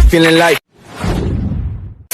feeling like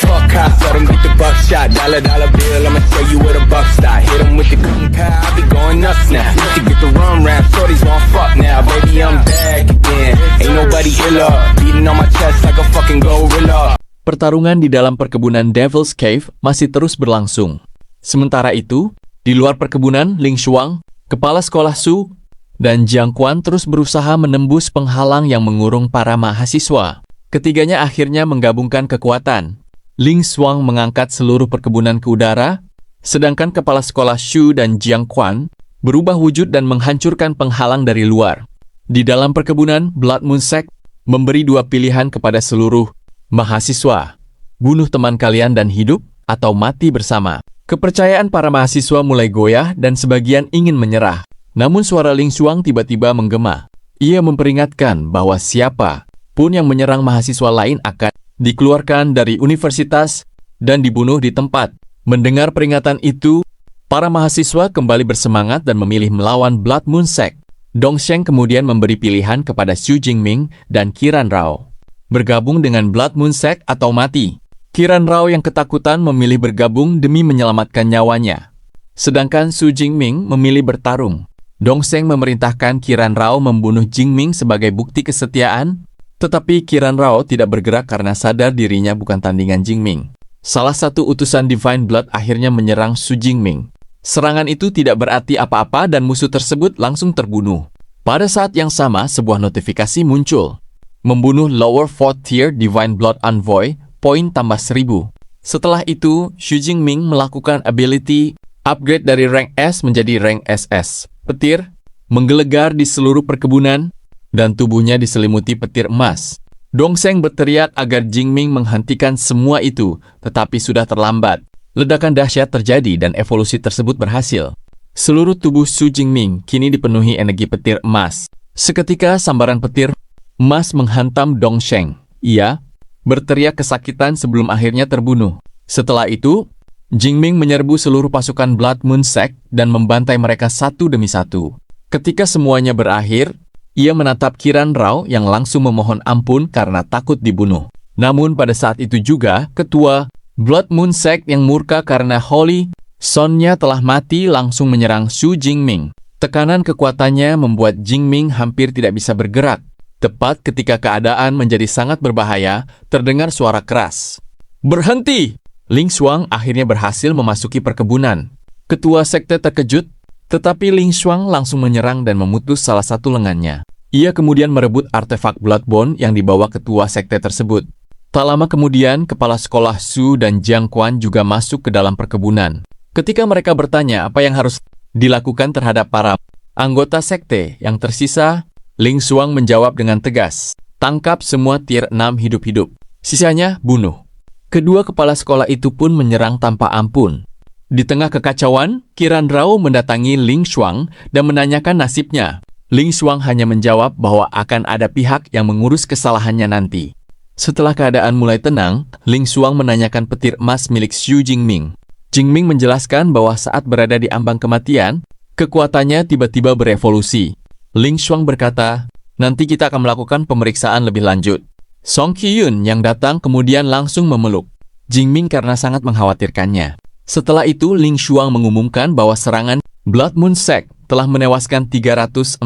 fuck cops, let them get the buckshot. Dollar bill, I'ma show you where the buck stop. Hit them with the gun pal, I be going nuts now. To get the rum rap, shorties won't fuck now. Baby, I'm back again. Ain't nobody iller. Beating on my chest like a fucking gorilla. Pertarungan di dalam perkebunan Devil's Cave masih terus berlangsung. Sementara itu, di luar perkebunan, Ling Xuang, kepala sekolah Su, dan Jiang Quan terus berusaha menembus penghalang yang mengurung para mahasiswa. Ketiganya akhirnya menggabungkan kekuatan. Ling Xuang mengangkat seluruh perkebunan ke udara, sedangkan kepala sekolah Shu dan Jiang Quan berubah wujud dan menghancurkan penghalang dari luar. Di dalam perkebunan, Blood Moon Sect memberi dua pilihan kepada seluruh mahasiswa. Bunuh teman kalian dan hidup, atau mati bersama. Kepercayaan para mahasiswa mulai goyah dan sebagian ingin menyerah. Namun suara Ling Xuang tiba-tiba menggema. Ia memperingatkan bahwa siapa pun yang menyerang mahasiswa lain akan dikeluarkan dari universitas dan dibunuh di tempat. Mendengar peringatan itu, para mahasiswa kembali bersemangat dan memilih melawan Blood Moon Sect. Dongsheng kemudian memberi pilihan kepada Xu Jingming dan Qiran Rao. Bergabung dengan Blood Moon Sect atau mati. Qiran Rao yang ketakutan memilih bergabung demi menyelamatkan nyawanya. Sedangkan Xu Jingming memilih bertarung. Dongsheng memerintahkan Qiran Rao membunuh Jingming sebagai bukti kesetiaan, tetapi Qiran Rao tidak bergerak karena sadar dirinya bukan tandingan Jingming. Salah satu utusan Divine Blood akhirnya menyerang Xu Jingming. Serangan itu tidak berarti apa-apa dan musuh tersebut langsung terbunuh. Pada saat yang sama, sebuah notifikasi muncul. Membunuh Lower 4th Tier Divine Blood Envoy, poin tambah 1000. Setelah itu, Xu Jingming melakukan ability upgrade dari rank S menjadi rank SS. Petir menggelegar di seluruh perkebunan dan tubuhnya diselimuti petir emas. Dongsheng berteriak agar Jingming menghentikan semua itu, tetapi sudah terlambat. Ledakan dahsyat terjadi dan evolusi tersebut berhasil. Seluruh tubuh Xu Jingming kini dipenuhi energi petir emas. Seketika sambaran petir emas menghantam Dongsheng. Ia berteriak kesakitan sebelum akhirnya terbunuh. Setelah itu, Jingming menyerbu seluruh pasukan Blood Moon Sect dan membantai mereka satu demi satu. Ketika semuanya berakhir, ia menatap Qiran Rao yang langsung memohon ampun karena takut dibunuh. Namun pada saat itu juga, ketua Blood Moon Sect yang murka karena Holy Son-nya telah mati langsung menyerang Xu Jingming. Tekanan kekuatannya membuat Jingming hampir tidak bisa bergerak. Tepat ketika keadaan menjadi sangat berbahaya, terdengar suara keras. Berhenti! Ling Xuang akhirnya berhasil memasuki perkebunan. Ketua sekte terkejut, tetapi Ling Xuang langsung menyerang dan memutus salah satu lengannya. Ia kemudian merebut artefak Bloodbone yang dibawa ketua sekte tersebut. Tak lama kemudian, kepala sekolah Su dan Jiang Quan juga masuk ke dalam perkebunan. Ketika mereka bertanya apa yang harus dilakukan terhadap para anggota sekte yang tersisa, Ling Xuang menjawab dengan tegas, tangkap semua tier 6 hidup-hidup. Sisanya, bunuh. Kedua kepala sekolah itu pun menyerang tanpa ampun. Di tengah kekacauan, Qiran Rao mendatangi Ling Xuang dan menanyakan nasibnya. Ling Xuang hanya menjawab bahwa akan ada pihak yang mengurus kesalahannya nanti. Setelah keadaan mulai tenang, Ling Xuang menanyakan petir emas milik Xu Jingming. Jingming menjelaskan bahwa saat berada di ambang kematian, kekuatannya tiba-tiba berevolusi. Ling Xuang berkata, nanti kita akan melakukan pemeriksaan lebih lanjut. Song Qiyun yang datang kemudian langsung memeluk Jingming karena sangat mengkhawatirkannya. Setelah itu, Ling Xuang mengumumkan bahwa serangan Blood Moon Sect telah menewaskan 342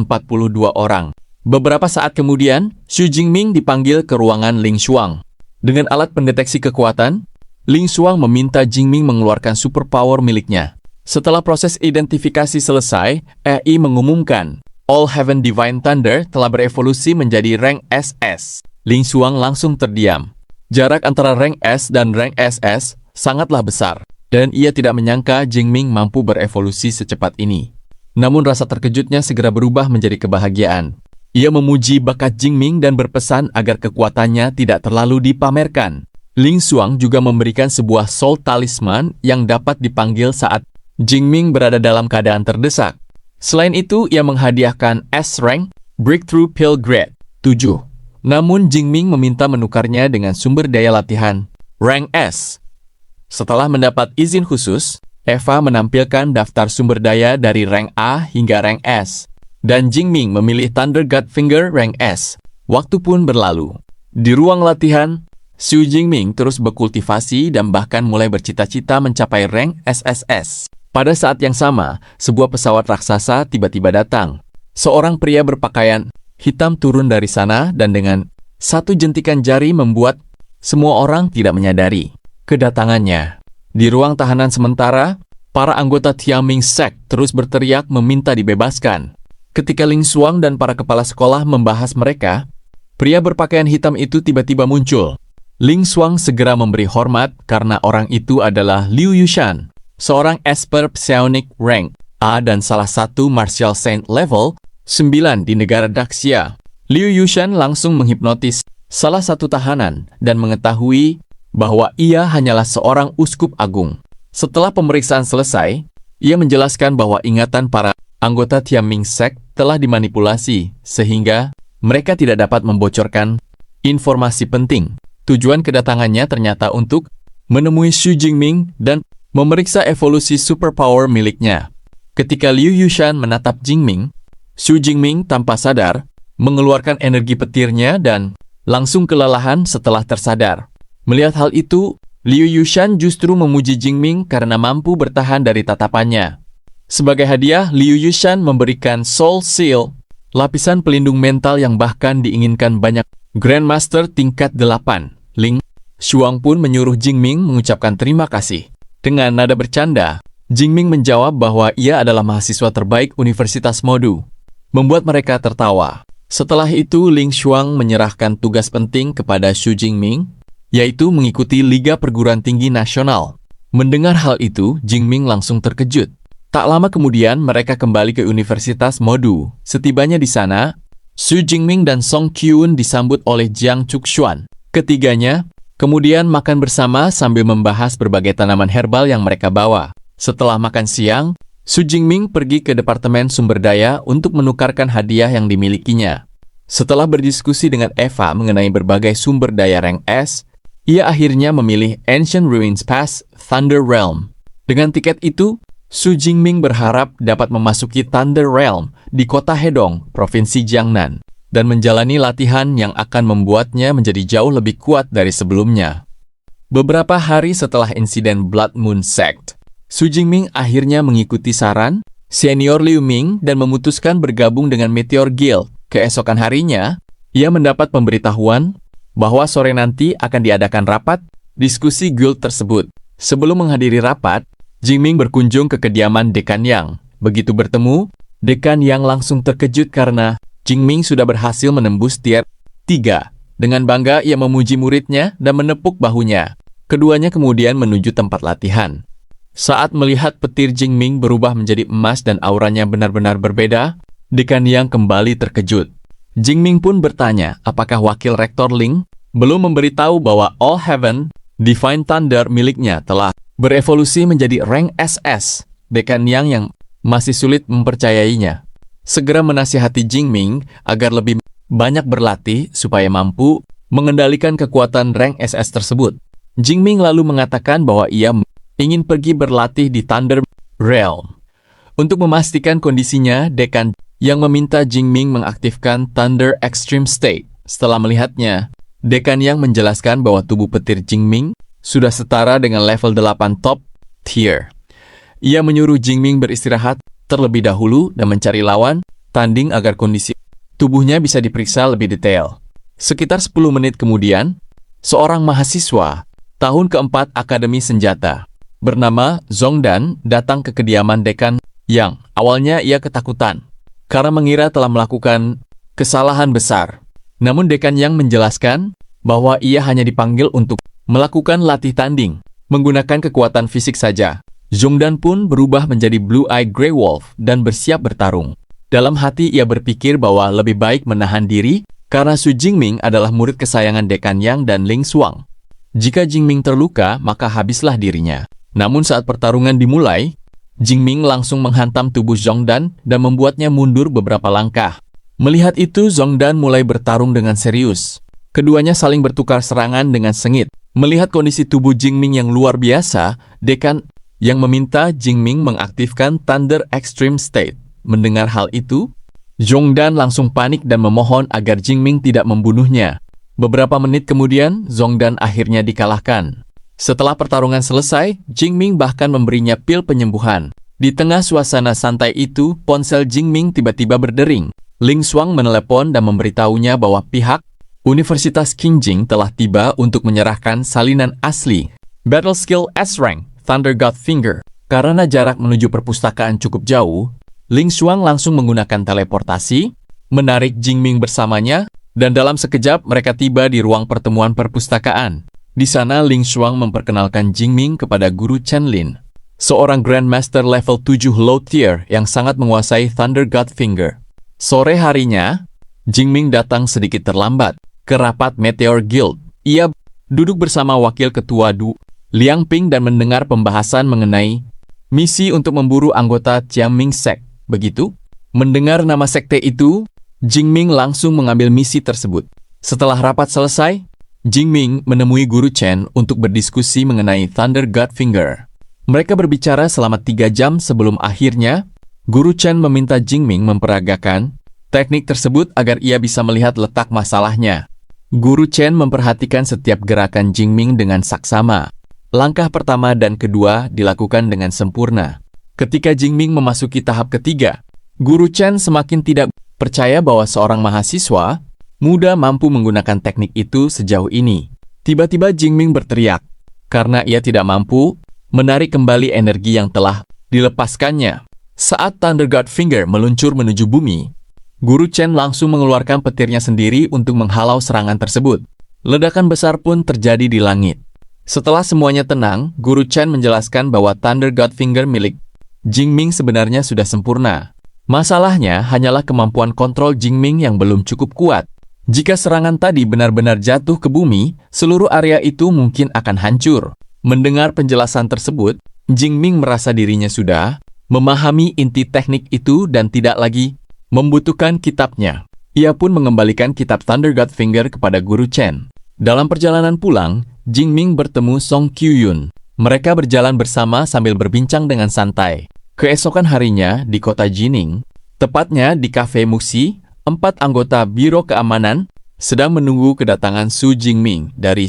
orang. Beberapa saat kemudian, Xu Jingming dipanggil ke ruangan Ling Xuang. Dengan alat pendeteksi kekuatan, Ling Xuang meminta Jingming mengeluarkan superpower miliknya. Setelah proses identifikasi selesai, EI mengumumkan All Heaven Divine Thunder telah berevolusi menjadi rank SS. Ling Xuang langsung terdiam. Jarak antara rank S dan rank SS sangatlah besar, dan ia tidak menyangka Jingming mampu berevolusi secepat ini. Namun rasa terkejutnya segera berubah menjadi kebahagiaan. Ia memuji bakat Jingming dan berpesan agar kekuatannya tidak terlalu dipamerkan. Ling Xuang juga memberikan sebuah Soul Talisman yang dapat dipanggil saat Jingming berada dalam keadaan terdesak. Selain itu, ia menghadiahkan S-Rank Breakthrough Pill Grade 7. Namun Jingming meminta menukarnya dengan sumber daya latihan Rank S. Setelah mendapat izin khusus, Eva menampilkan daftar sumber daya dari rank A hingga rank S. Dan Jingming memilih Thunder God Finger rank S. Waktu pun berlalu. Di ruang latihan, Xu Jingming terus berkultivasi dan bahkan mulai bercita-cita mencapai rank SSS. Pada saat yang sama, sebuah pesawat raksasa tiba-tiba datang. Seorang pria berpakaian hitam turun dari sana dan dengan satu jentikan jari membuat semua orang tidak menyadari kedatangannya. Di ruang tahanan sementara, para anggota Tianming Sect terus berteriak meminta dibebaskan. Ketika Ling Xuang dan para kepala sekolah membahas mereka, pria berpakaian hitam itu tiba-tiba muncul. Ling Xuang segera memberi hormat karena orang itu adalah Liu Yushan, seorang esper psionic rank A dan salah satu martial saint level 9 di negara Daxia. Liu Yushan langsung menghipnotis salah satu tahanan dan mengetahui bahwa ia hanyalah seorang uskup agung. Setelah pemeriksaan selesai, ia menjelaskan bahwa ingatan para anggota Tianming Sect telah dimanipulasi sehingga mereka tidak dapat membocorkan informasi penting. Tujuan kedatangannya ternyata untuk menemui Xu Jingming dan memeriksa evolusi superpower miliknya. Ketika Liu Yushan menatap Jingming, Xu Jingming tanpa sadar mengeluarkan energi petirnya dan langsung kelelahan setelah tersadar. Melihat hal itu, Liu Yushan justru memuji Jingming karena mampu bertahan dari tatapannya. Sebagai hadiah, Liu Yushan memberikan Soul Seal, lapisan pelindung mental yang bahkan diinginkan banyak Grandmaster tingkat 8. Ling Xuang pun menyuruh Jingming mengucapkan terima kasih. Dengan nada bercanda, Jingming menjawab bahwa ia adalah mahasiswa terbaik Universitas Modu, membuat mereka tertawa. Setelah itu, Ling Xuang menyerahkan tugas penting kepada Xu Jingming, yaitu mengikuti Liga Perguruan Tinggi Nasional. Mendengar hal itu, Jingming langsung terkejut. Tak lama kemudian, mereka kembali ke Universitas Modu. Setibanya di sana, Xu Jingming dan Song Qiun disambut oleh Jiang Chuxuan. Ketiganya kemudian makan bersama sambil membahas berbagai tanaman herbal yang mereka bawa. Setelah makan siang, Xu Jingming pergi ke Departemen Sumber Daya untuk menukarkan hadiah yang dimilikinya. Setelah berdiskusi dengan Eva mengenai berbagai sumber daya rank S, ia akhirnya memilih Ancient Ruins Pass Thunder Realm. Dengan tiket itu, Xu Jingming berharap dapat memasuki Thunder Realm di kota Hedong, Provinsi Jiangnan, dan menjalani latihan yang akan membuatnya menjadi jauh lebih kuat dari sebelumnya. Beberapa hari setelah insiden Blood Moon Sect, Xu Jingming akhirnya mengikuti saran senior Liu Ming dan memutuskan bergabung dengan Meteor Guild. Keesokan harinya, ia mendapat pemberitahuan bahwa sore nanti akan diadakan rapat diskusi guild tersebut. Sebelum menghadiri rapat, Jingming berkunjung ke kediaman Dekan Yang. Begitu bertemu, Dekan Yang langsung terkejut karena Jingming sudah berhasil menembus tier 3. Dengan bangga, ia memuji muridnya dan menepuk bahunya. Keduanya kemudian menuju tempat latihan. Saat melihat petir Jingming berubah menjadi emas dan auranya benar-benar berbeda, Dekan Yang kembali terkejut. Jingming pun bertanya apakah wakil rektor Ling belum memberitahu bahwa All Heaven Divine Thunder miliknya telah berevolusi menjadi rank SS. Dekan yang masih sulit mempercayainya segera menasihati Jingming agar lebih banyak berlatih supaya mampu mengendalikan kekuatan rank SS tersebut. Jingming lalu mengatakan bahwa ia ingin pergi berlatih di Thunder Realm. Untuk memastikan kondisinya, Dekan yang meminta Jingming mengaktifkan Thunder Extreme State. Setelah melihatnya, Dekan yang menjelaskan bahwa tubuh petir Jingming sudah setara dengan level 8 top tier. Ia menyuruh Jingming beristirahat terlebih dahulu dan mencari lawan tanding agar kondisi tubuhnya bisa diperiksa lebih detail. Sekitar 10 menit kemudian, seorang mahasiswa tahun keempat Akademi Senjata bernama Zongdan datang ke kediaman Dekan Yang. Awalnya ia ketakutan karena mengira telah melakukan kesalahan besar. Namun Dekan Yang menjelaskan bahwa ia hanya dipanggil untuk melakukan latih tanding, menggunakan kekuatan fisik saja. Zongdan pun berubah menjadi Blue Eye Grey Wolf dan bersiap bertarung. Dalam hati ia berpikir bahwa lebih baik menahan diri karena Xu Jingming adalah murid kesayangan Dekan Yang dan Ling Xuang. Jika Jingming terluka, maka habislah dirinya. Namun saat pertarungan dimulai, Jingming langsung menghantam tubuh Zongdan dan membuatnya mundur beberapa langkah. Melihat itu, Zongdan mulai bertarung dengan serius. Keduanya saling bertukar serangan dengan sengit. Melihat kondisi tubuh Jingming yang luar biasa, Dekan yang meminta Jingming mengaktifkan Thunder Extreme State. Mendengar hal itu, Zongdan langsung panik dan memohon agar Jingming tidak membunuhnya. Beberapa menit kemudian, Zongdan akhirnya dikalahkan. Setelah pertarungan selesai, Jingming bahkan memberinya pil penyembuhan. Di tengah suasana santai itu, ponsel Jingming tiba-tiba berdering. Ling Shuang menelepon dan memberitahunya bahwa pihak Universitas Qingjing telah tiba untuk menyerahkan salinan asli Battle Skill S-Rank Thunder God Finger. Karena jarak menuju perpustakaan cukup jauh, Ling Shuang langsung menggunakan teleportasi, menarik Jingming bersamanya, dan dalam sekejap mereka tiba di ruang pertemuan perpustakaan. Di sana Ling Shuang memperkenalkan Jingming kepada Guru Chen Lin, seorang Grandmaster level 7 low tier yang sangat menguasai Thunder God Finger. Sore harinya, Jingming datang sedikit terlambat ke rapat Meteor Guild. Ia duduk bersama wakil ketua Du, Liang Ping, dan mendengar pembahasan mengenai misi untuk memburu anggota Jiangming Sect. Begitu, mendengar nama sekte itu, Jingming langsung mengambil misi tersebut. Setelah rapat selesai, Jingming menemui Guru Chen untuk berdiskusi mengenai Thunder God Finger. Mereka berbicara selama 3 jam sebelum akhirnya, Guru Chen meminta Jingming memperagakan teknik tersebut agar ia bisa melihat letak masalahnya. Guru Chen memperhatikan setiap gerakan Jingming dengan saksama. Langkah pertama dan kedua dilakukan dengan sempurna. Ketika Jingming memasuki tahap ketiga, Guru Chen semakin tidak percaya bahwa seorang mahasiswa muda mampu menggunakan teknik itu sejauh ini. Tiba-tiba Jingming berteriak, karena ia tidak mampu menarik kembali energi yang telah dilepaskannya. Saat Thunder God Finger meluncur menuju bumi, Guru Chen langsung mengeluarkan petirnya sendiri untuk menghalau serangan tersebut. Ledakan besar pun terjadi di langit. Setelah semuanya tenang, Guru Chen menjelaskan bahwa Thunder God Finger milik Jingming sebenarnya sudah sempurna. Masalahnya hanyalah kemampuan kontrol Jingming yang belum cukup kuat. Jika serangan tadi benar-benar jatuh ke bumi, seluruh area itu mungkin akan hancur. Mendengar penjelasan tersebut, Jingming merasa dirinya sudah memahami inti teknik itu dan tidak lagi membutuhkan kitabnya. Ia pun mengembalikan kitab Thunder God Finger kepada Guru Chen. Dalam perjalanan pulang, Jingming bertemu Song Qiuyun. Mereka berjalan bersama sambil berbincang dengan santai. Keesokan harinya di kota Jining, tepatnya di Cafe Muxi, 4 anggota Biro Keamanan sedang menunggu kedatangan Su Jingming dari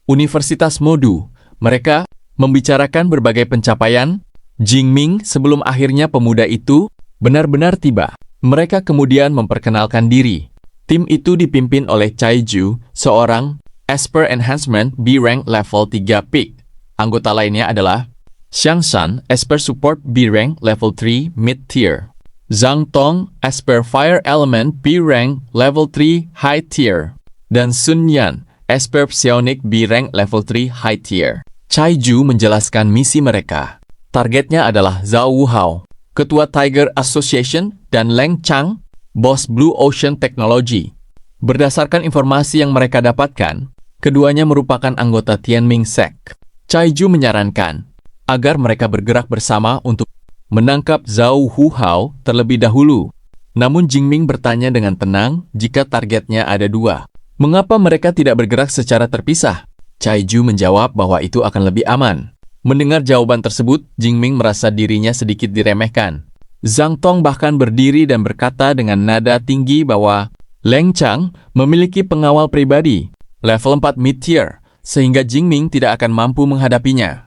Universitas Modu. Mereka membicarakan berbagai pencapaian Jingming sebelum akhirnya pemuda itu benar-benar tiba. Mereka kemudian memperkenalkan diri. Tim itu dipimpin oleh Cai Ju, seorang Esper Enhancement B-Rank level 3 Peak. Anggota lainnya adalah Xiang Shan, Esper Support B-Rank level 3 Mid Tier. Zhang Tong, Esper Fire Element B-Rank level 3 High Tier. Dan Sun Yan, Esper Psionic B-Rank level 3 High Tier. Cai Ju menjelaskan misi mereka. Targetnya adalah Zhao Wuhao, Ketua Tiger Association, dan Leng Chang, Bos Blue Ocean Technology. Berdasarkan informasi yang mereka dapatkan, keduanya merupakan anggota Tianming Sect. Cai Ju menyarankan agar mereka bergerak bersama untuk menangkap Zhao Wuhao terlebih dahulu. Namun Jingming bertanya dengan tenang jika targetnya ada 2. Mengapa mereka tidak bergerak secara terpisah? Cai Ju menjawab bahwa itu akan lebih aman. Mendengar jawaban tersebut, Jingming merasa dirinya sedikit diremehkan. Zhang Tong bahkan berdiri dan berkata dengan nada tinggi bahwa Leng Chang memiliki pengawal pribadi, level 4 mid-tier, sehingga Jingming tidak akan mampu menghadapinya.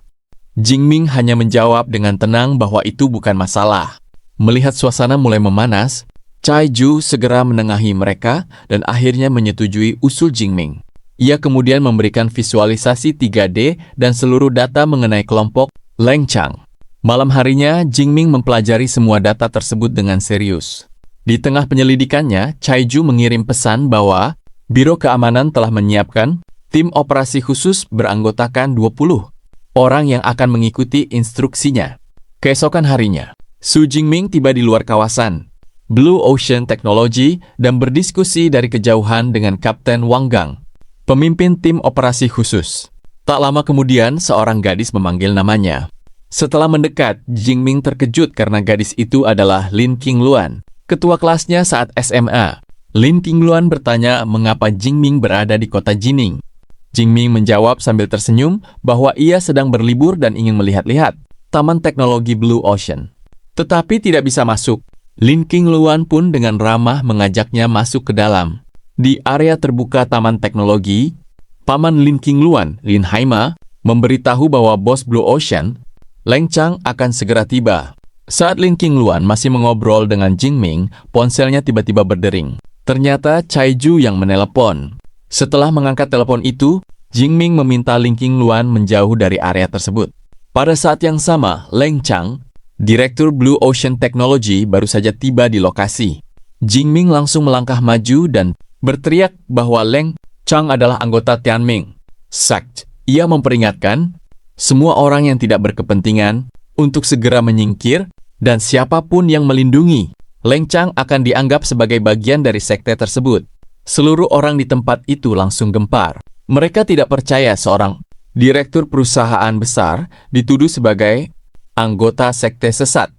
Jingming hanya menjawab dengan tenang bahwa itu bukan masalah. Melihat suasana mulai memanas, Cai Ju segera menengahi mereka dan akhirnya menyetujui usul Jingming. Ia kemudian memberikan visualisasi 3D dan seluruh data mengenai kelompok Leng Chang. Malam harinya, Jingming mempelajari semua data tersebut dengan serius. Di tengah penyelidikannya, Cai Ju mengirim pesan bahwa Biro Keamanan telah menyiapkan tim operasi khusus beranggotakan 20 orang yang akan mengikuti instruksinya. Keesokan harinya, Su Jingming tiba di luar kawasan Blue Ocean Technology dan berdiskusi dari kejauhan dengan Kapten Wang Gang, pemimpin tim operasi khusus. Tak lama kemudian, seorang gadis memanggil namanya. Setelah mendekat, Jingming terkejut karena gadis itu adalah Lin Qingluan, ketua kelasnya saat SMA. Lin Qingluan bertanya mengapa Jingming berada di kota Jining. Jingming menjawab sambil tersenyum bahwa ia sedang berlibur dan ingin melihat-lihat Taman Teknologi Blue Ocean. Tetapi tidak bisa masuk. Lin Qingluan pun dengan ramah mengajaknya masuk ke dalam. Di area terbuka Taman Teknologi, Paman Lin Qingluan, Lin Haima, memberitahu bahwa bos Blue Ocean, Leng Chang, akan segera tiba. Saat Lin Qingluan masih mengobrol dengan Jingming, ponselnya tiba-tiba berdering. Ternyata Caiju yang menelepon. Setelah mengangkat telepon itu, Jingming meminta Lin Qingluan menjauh dari area tersebut. Pada saat yang sama, Leng Chang, Direktur Blue Ocean Technology, baru saja tiba di lokasi. Jingming langsung melangkah maju dan berteriak bahwa Leng Chang adalah anggota Tianming Sect. Ia memperingatkan semua orang yang tidak berkepentingan untuk segera menyingkir, dan siapapun yang melindungi Leng Chang akan dianggap sebagai bagian dari sekte tersebut. Seluruh orang di tempat itu langsung gempar. Mereka tidak percaya seorang direktur perusahaan besar dituduh sebagai anggota sekte sesat.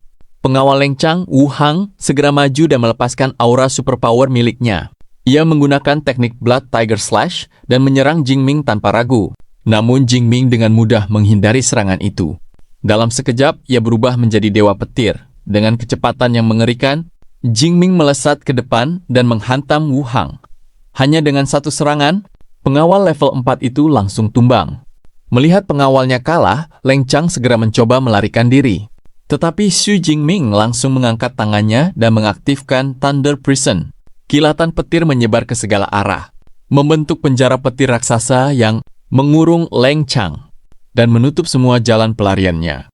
Pengawal Leng Chang, Wu Hang, segera maju dan melepaskan aura superpower miliknya. Ia menggunakan teknik Blood Tiger Slash dan menyerang Jingming tanpa ragu. Namun Jingming dengan mudah menghindari serangan itu. Dalam sekejap, ia berubah menjadi dewa petir. Dengan kecepatan yang mengerikan, Jingming melesat ke depan dan menghantam Wu Hang. Hanya dengan satu serangan, pengawal level 4 itu langsung tumbang. Melihat pengawalnya kalah, Leng Chang segera mencoba melarikan diri. Tetapi Xu Jingming langsung mengangkat tangannya dan mengaktifkan Thunder Prison. Kilatan petir menyebar ke segala arah, membentuk penjara petir raksasa yang mengurung Leng Chang dan menutup semua jalan pelariannya.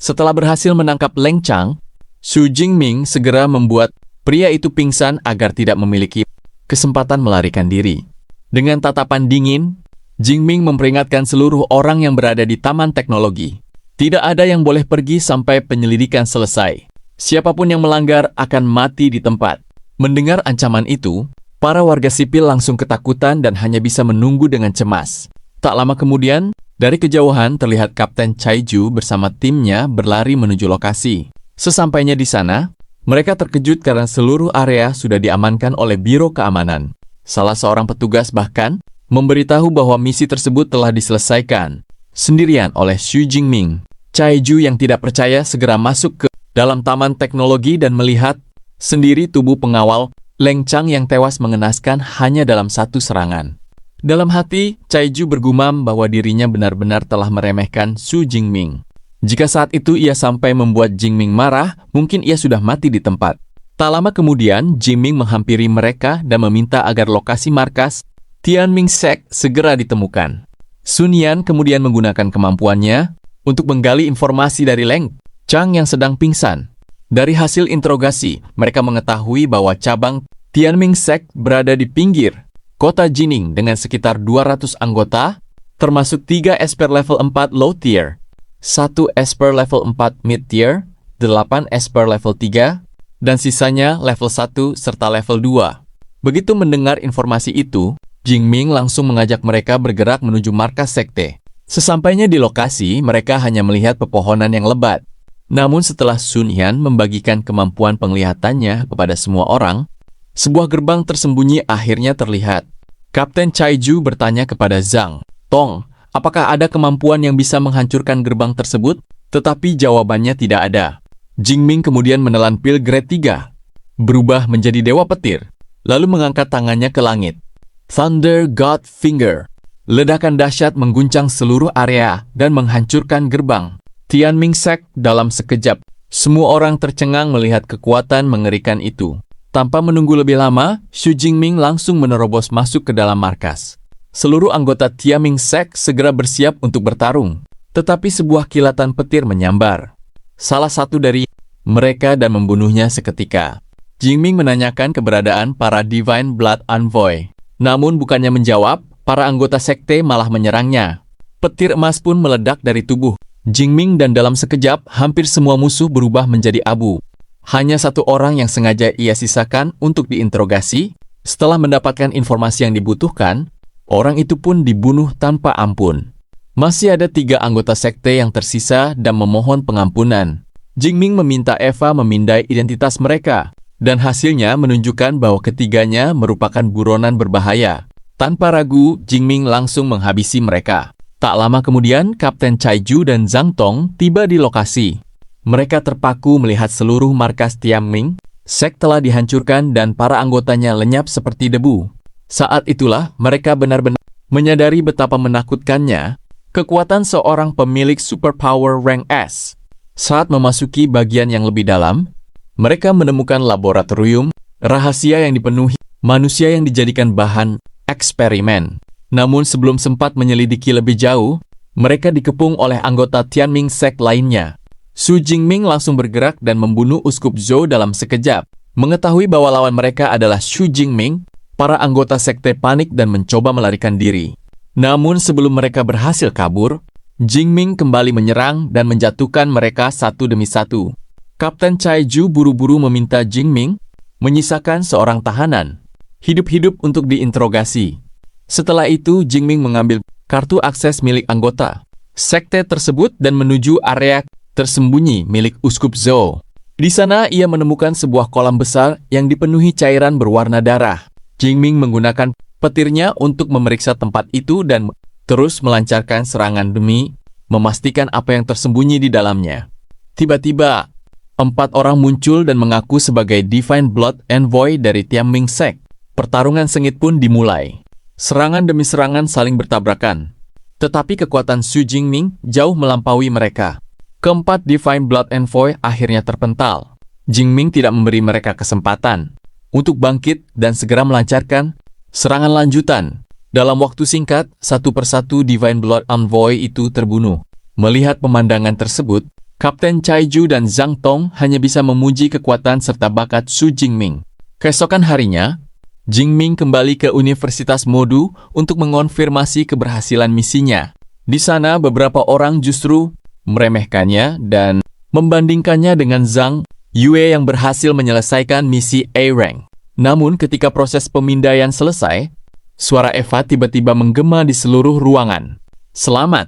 Setelah berhasil menangkap Leng Chang, Xu Jingming segera membuat pria itu pingsan agar tidak memiliki kesempatan melarikan diri. Dengan tatapan dingin, Jingming memperingatkan seluruh orang yang berada di Taman Teknologi. Tidak ada yang boleh pergi sampai penyelidikan selesai. Siapapun yang melanggar akan mati di tempat. Mendengar ancaman itu, para warga sipil langsung ketakutan dan hanya bisa menunggu dengan cemas. Tak lama kemudian, dari kejauhan terlihat Kapten Caiju bersama timnya berlari menuju lokasi. Sesampainya di sana, mereka terkejut karena seluruh area sudah diamankan oleh Biro Keamanan. Salah seorang petugas bahkan memberitahu bahwa misi tersebut telah diselesaikan sendirian oleh Xu Jingming. Caiju yang tidak percaya segera masuk ke dalam Taman Teknologi dan melihat sendiri tubuh pengawal Leng Chang yang tewas mengenaskan hanya dalam satu serangan. Dalam hati, Caiju bergumam bahwa dirinya benar-benar telah meremehkan Xu Jingming. Jika saat itu ia sampai membuat Jingming marah, mungkin ia sudah mati di tempat. Tak lama kemudian, Jingming menghampiri mereka dan meminta agar lokasi markas Tianming Sect segera ditemukan. Sun Yan kemudian menggunakan kemampuannya untuk menggali informasi dari Leng Chang yang sedang pingsan. Dari hasil interogasi, mereka mengetahui bahwa cabang Tianming Sect berada di pinggir kota Jining dengan sekitar 200 anggota, termasuk 3 esper level 4 low tier, 1 esper level 4 mid tier, 8 esper level 3, dan sisanya level 1 serta level 2. Begitu mendengar informasi itu, Jingming langsung mengajak mereka bergerak menuju markas sekte. Sesampainya di lokasi, mereka hanya melihat pepohonan yang lebat. Namun setelah Sun Yan membagikan kemampuan penglihatannya kepada semua orang, sebuah gerbang tersembunyi akhirnya terlihat. Kapten Caiju bertanya kepada Zhang Tong, apakah ada kemampuan yang bisa menghancurkan gerbang tersebut? Tetapi jawabannya tidak ada. Jingming kemudian menelan pil grade 3, berubah menjadi dewa petir, lalu mengangkat tangannya ke langit. Thunder God Finger. Ledakan dahsyat mengguncang seluruh area dan menghancurkan gerbang Tianming Sect dalam sekejap. Semua orang tercengang melihat kekuatan mengerikan itu. Tanpa menunggu lebih lama, Xu Jingming langsung menerobos masuk ke dalam markas. Seluruh anggota Tianming Sect segera bersiap untuk bertarung. Tetapi sebuah kilatan petir menyambar salah satu dari mereka dan membunuhnya seketika. Jingming menanyakan keberadaan para Divine Blood Envoy. Namun bukannya menjawab, para anggota sekte malah menyerangnya. Petir emas pun meledak dari tubuh Jingming dan dalam sekejap hampir semua musuh berubah menjadi abu. Hanya satu orang yang sengaja ia sisakan untuk diinterogasi. Setelah mendapatkan informasi yang dibutuhkan, orang itu pun dibunuh tanpa ampun. Masih ada 3 anggota sekte yang tersisa dan memohon pengampunan. Jingming meminta Eva memindai identitas mereka, dan hasilnya menunjukkan bahwa ketiganya merupakan buronan berbahaya. Tanpa ragu, Jingming langsung menghabisi mereka. Tak lama kemudian, Kapten Caiju dan Zhang Tong tiba di lokasi. Mereka terpaku melihat seluruh markas Tianming Sect telah dihancurkan dan para anggotanya lenyap seperti debu. Saat itulah mereka benar-benar menyadari betapa menakutkannya kekuatan seorang pemilik superpower rank S. Saat memasuki bagian yang lebih dalam, mereka menemukan laboratorium rahasia yang dipenuhi manusia yang dijadikan bahan eksperimen. Namun sebelum sempat menyelidiki lebih jauh, mereka dikepung oleh anggota Tianming Sect lainnya. Su Jingming langsung bergerak dan membunuh Uskup Zhou dalam sekejap. Mengetahui bahwa lawan mereka adalah Su Jingming, para anggota sekte panik dan mencoba melarikan diri. Namun sebelum mereka berhasil kabur, Jingming kembali menyerang dan menjatuhkan mereka satu demi satu. Kapten Cai Ju buru-buru meminta Jingming menyisakan seorang tahanan hidup-hidup untuk diinterogasi. Setelah itu, Jingming mengambil kartu akses milik anggota sekte tersebut dan menuju area tersembunyi milik Uskup Zhou. Di sana, ia menemukan sebuah kolam besar yang dipenuhi cairan berwarna darah. Jingming menggunakan petirnya untuk memeriksa tempat itu dan terus melancarkan serangan demi memastikan apa yang tersembunyi di dalamnya. Tiba-tiba, 4 orang muncul dan mengaku sebagai Divine Blood Envoy dari Tianming Sect. Pertarungan sengit pun dimulai. Serangan demi serangan saling bertabrakan. Tetapi kekuatan Su Jingming jauh melampaui mereka. Keempat Divine Blood Envoy akhirnya terpental. Jingming tidak memberi mereka kesempatan untuk bangkit dan segera melancarkan serangan lanjutan. Dalam waktu singkat, satu persatu Divine Blood Envoy itu terbunuh. Melihat pemandangan tersebut, Kapten Cai Ju dan Zhang Tong hanya bisa memuji kekuatan serta bakat Su Jingming. Keesokan harinya, Jingming kembali ke Universitas Modu untuk mengonfirmasi keberhasilan misinya. Di sana, beberapa orang justru meremehkannya dan membandingkannya dengan Zhang Yue yang berhasil menyelesaikan misi A-Rank. Namun, ketika proses pemindaian selesai, suara Eva tiba-tiba menggema di seluruh ruangan. Selamat,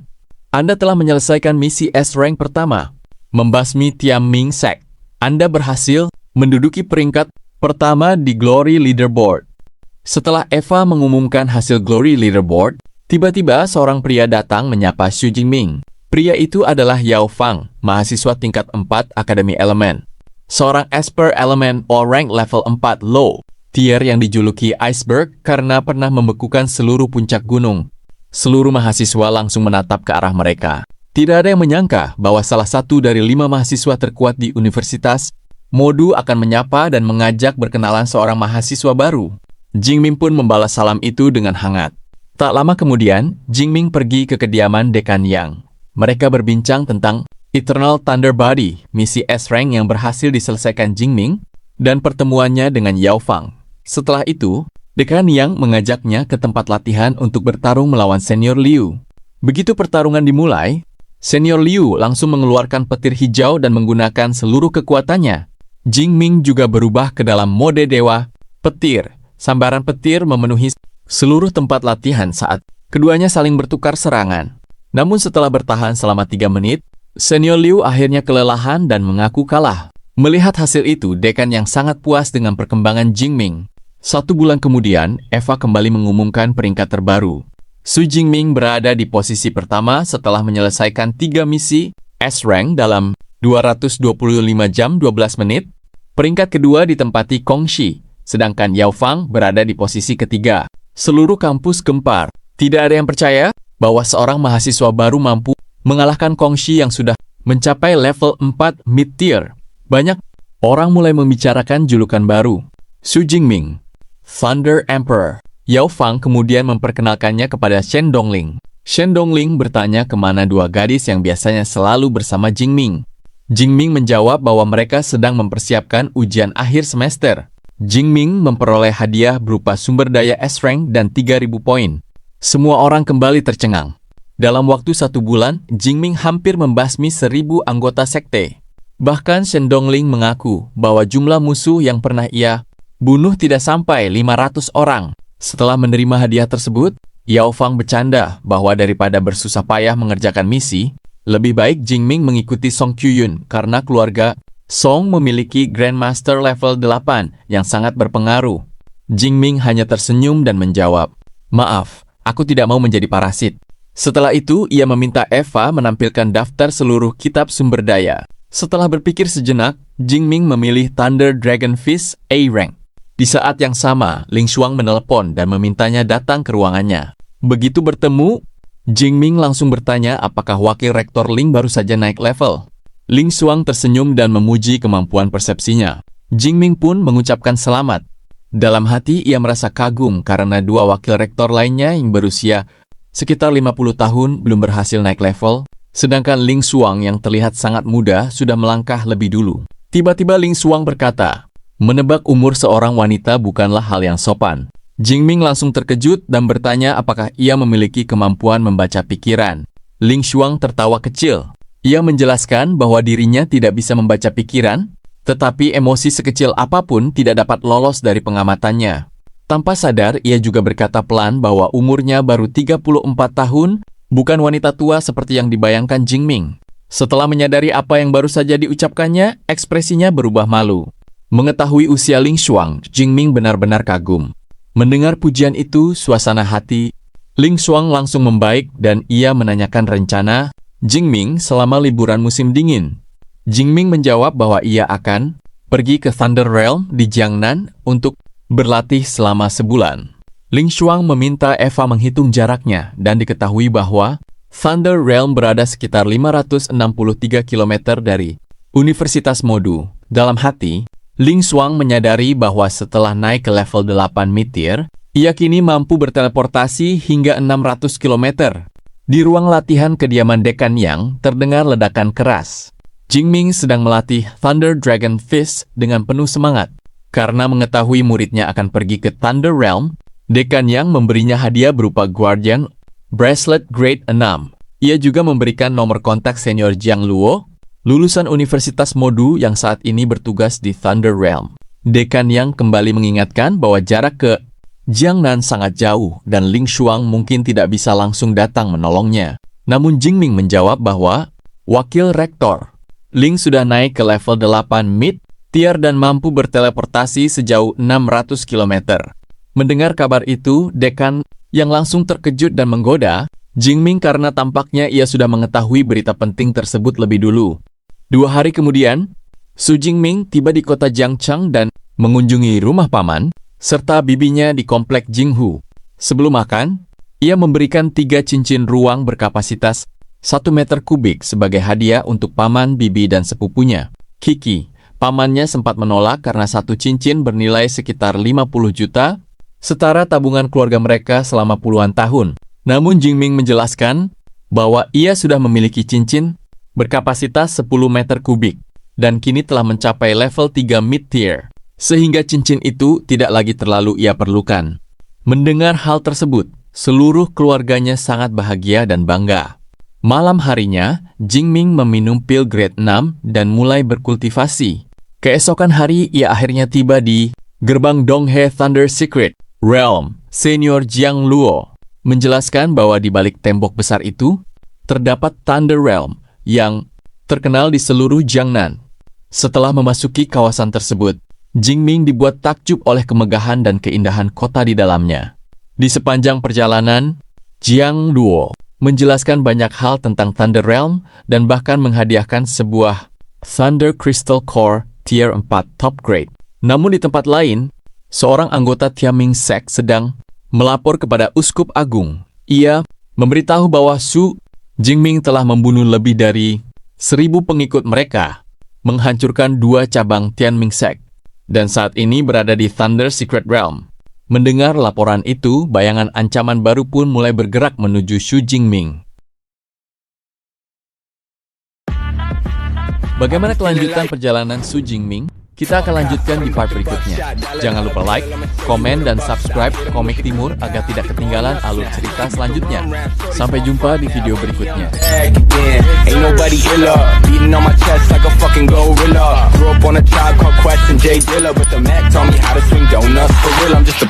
Anda telah menyelesaikan misi S-Rank pertama, membasmi Tianming Sect. Anda berhasil menduduki peringkat pertama di Glory Leaderboard. Setelah Eva mengumumkan hasil Glory Leaderboard, tiba-tiba seorang pria datang menyapa Su Jingming. Pria itu adalah Yao Fang, mahasiswa tingkat 4 Akademi Elemen. Seorang Esper Elemen or rank level 4 low tier yang dijuluki Iceberg karena pernah membekukan seluruh puncak gunung. Seluruh mahasiswa langsung menatap ke arah mereka. Tidak ada yang menyangka bahwa salah satu dari 5 mahasiswa terkuat di Universitas Modu akan menyapa dan mengajak berkenalan seorang mahasiswa baru. Jingming pun membalas salam itu dengan hangat. Tak lama kemudian, Jingming pergi ke kediaman Dekan Yang. Mereka berbincang tentang Eternal Thunder Body, misi S-Rank yang berhasil diselesaikan Jingming, dan pertemuannya dengan Yao Fang. Setelah itu, Dekan Yang mengajaknya ke tempat latihan untuk bertarung melawan Senior Liu. Begitu pertarungan dimulai, Senior Liu langsung mengeluarkan petir hijau dan menggunakan seluruh kekuatannya. Jingming juga berubah ke dalam mode dewa petir. Sambaran petir memenuhi seluruh tempat latihan saat keduanya saling bertukar serangan. Namun setelah bertahan selama 3 menit, Senior Liu akhirnya kelelahan dan mengaku kalah. Melihat hasil itu, Dekan yang sangat puas dengan perkembangan Jingming. 1 bulan kemudian, Eva kembali mengumumkan peringkat terbaru. Su Jingming berada di posisi pertama setelah menyelesaikan 3 misi S-Rank dalam 225 jam 12 menit. Peringkat kedua ditempati Kong Shi, sedangkan Yao Fang berada di posisi ketiga. Seluruh kampus gempar. Tidak ada yang percaya bahwa seorang mahasiswa baru mampu mengalahkan Kong Shi yang sudah mencapai level 4 mid-tier. Banyak orang mulai membicarakan julukan baru. Su Jingming, Thunder Emperor. Yao Fang kemudian memperkenalkannya kepada Shen Dongling. Shen Dongling bertanya kemana 2 gadis yang biasanya selalu bersama Jingming. Jingming menjawab bahwa mereka sedang mempersiapkan ujian akhir semester. Jingming memperoleh hadiah berupa sumber daya S-Rank dan 3.000 poin. Semua orang kembali tercengang. Dalam waktu 1 bulan, Jingming hampir membasmi 1.000 anggota sekte. Bahkan Shen Dongling mengaku bahwa jumlah musuh yang pernah ia bunuh tidak sampai 500 orang. Setelah menerima hadiah tersebut, Yao Fang bercanda bahwa daripada bersusah payah mengerjakan misi, lebih baik Jingming mengikuti Song Kyuyun karena keluarga Song memiliki Grandmaster level 8 yang sangat berpengaruh. Jingming hanya tersenyum dan menjawab, "Maaf, aku tidak mau menjadi parasit." Setelah itu, ia meminta Eva menampilkan daftar seluruh kitab sumber daya. Setelah berpikir sejenak, Jingming memilih Thunder Dragon Fist A-Rank. Di saat yang sama, Ling Xuang menelepon dan memintanya datang ke ruangannya. Begitu bertemu, Jingming langsung bertanya apakah wakil rektor Ling baru saja naik level. Ling Xuang tersenyum dan memuji kemampuan persepsinya. Jingming pun mengucapkan selamat. Dalam hati ia merasa kagum karena dua wakil rektor lainnya yang berusia sekitar 50 tahun belum berhasil naik level, sedangkan Ling Xuang yang terlihat sangat muda sudah melangkah lebih dulu. Tiba-tiba Ling Xuang berkata, menebak umur seorang wanita bukanlah hal yang sopan. Jingming langsung terkejut dan bertanya apakah ia memiliki kemampuan membaca pikiran. Ling Xuang tertawa kecil. Ia menjelaskan bahwa dirinya tidak bisa membaca pikiran, tetapi emosi sekecil apapun tidak dapat lolos dari pengamatannya. Tanpa sadar, ia juga berkata pelan bahwa umurnya baru 34 tahun, bukan wanita tua seperti yang dibayangkan Jingming. Setelah menyadari apa yang baru saja diucapkannya, ekspresinya berubah malu. Mengetahui usia Ling Xuang, Jingming benar-benar kagum. Mendengar pujian itu, suasana hati Ling Xuang langsung membaik dan ia menanyakan rencana Jingming selama liburan musim dingin. Jingming menjawab bahwa ia akan pergi ke Thunder Realm di Jiangnan untuk berlatih selama sebulan. Ling Xuang meminta Eva menghitung jaraknya dan diketahui bahwa Thunder Realm berada sekitar 563 km dari Universitas Modu. Dalam hati, Ling Xuang menyadari bahwa setelah naik ke level 8 Mid-tier, ia kini mampu berteleportasi hingga 600 km. Di ruang latihan kediaman Dekan Yang terdengar ledakan keras. Jingming sedang melatih Thunder Dragon Fist dengan penuh semangat. Karena mengetahui muridnya akan pergi ke Thunder Realm, Dekan Yang memberinya hadiah berupa Guardian Bracelet Grade 6. Ia juga memberikan nomor kontak senior Jiang Luo, lulusan Universitas Modu yang saat ini bertugas di Thunder Realm. Dekan Yang kembali mengingatkan bahwa jarak ke Jiangnan sangat jauh dan Ling Xuang mungkin tidak bisa langsung datang menolongnya. Namun Jingming menjawab bahwa wakil rektor Ling sudah naik ke level 8 Mid-tier dan mampu berteleportasi sejauh 600 km. Mendengar kabar itu, Dekan yang langsung terkejut dan menggoda Jingming karena tampaknya ia sudah mengetahui berita penting tersebut lebih dulu. 2 hari kemudian, Su Jingming tiba di kota Jiangcheng dan mengunjungi rumah paman, serta bibinya di komplek Jinghu. Sebelum makan, ia memberikan 3 cincin ruang berkapasitas 1 meter kubik sebagai hadiah untuk paman, bibi, dan sepupunya. Kiki, pamannya sempat menolak karena 1 cincin bernilai sekitar 50 juta, setara tabungan keluarga mereka selama puluhan tahun. Namun Jingming menjelaskan bahwa ia sudah memiliki cincin berkapasitas 10 meter kubik, dan kini telah mencapai level 3 mid-tier, sehingga cincin itu tidak lagi terlalu ia perlukan. Mendengar hal tersebut, seluruh keluarganya sangat bahagia dan bangga. Malam harinya, Jingming meminum pil grade 6 dan mulai berkultivasi. Keesokan hari, ia akhirnya tiba di gerbang Donghe Thunder Secret Realm. Senior Jiang Luo menjelaskan bahwa di balik tembok besar itu, terdapat Thunder Realm yang terkenal di seluruh Jiangnan. Setelah memasuki kawasan tersebut, Jingming dibuat takjub oleh kemegahan dan keindahan kota di dalamnya. Di sepanjang perjalanan, Jiang Luo menjelaskan banyak hal tentang Thunder Realm dan bahkan menghadiahkan sebuah Thunder Crystal Core Tier 4 Top Grade. Namun di tempat lain, seorang anggota Tianming Sect sedang melapor kepada Uskup Agung. Ia memberitahu bahwa Su Jingming telah membunuh lebih dari 1.000 pengikut mereka, menghancurkan 2 cabang Tianming Sect, dan saat ini berada di Thunder Secret Realm. Mendengar laporan itu, bayangan ancaman baru pun mulai bergerak menuju Su Jingming. Bagaimana kelanjutan perjalanan Su Jingming? Kita akan lanjutkan di part berikutnya. Jangan lupa like, komen, dan subscribe Komik Timur agar tidak ketinggalan alur cerita selanjutnya. Sampai jumpa di video berikutnya. Ain't nobody iller, beating on my chest like a fucking gorilla. Grew up on a Tribe Called Quest and Jay Dilla, but the Mac taught me how to swing donuts. For real, I'm just a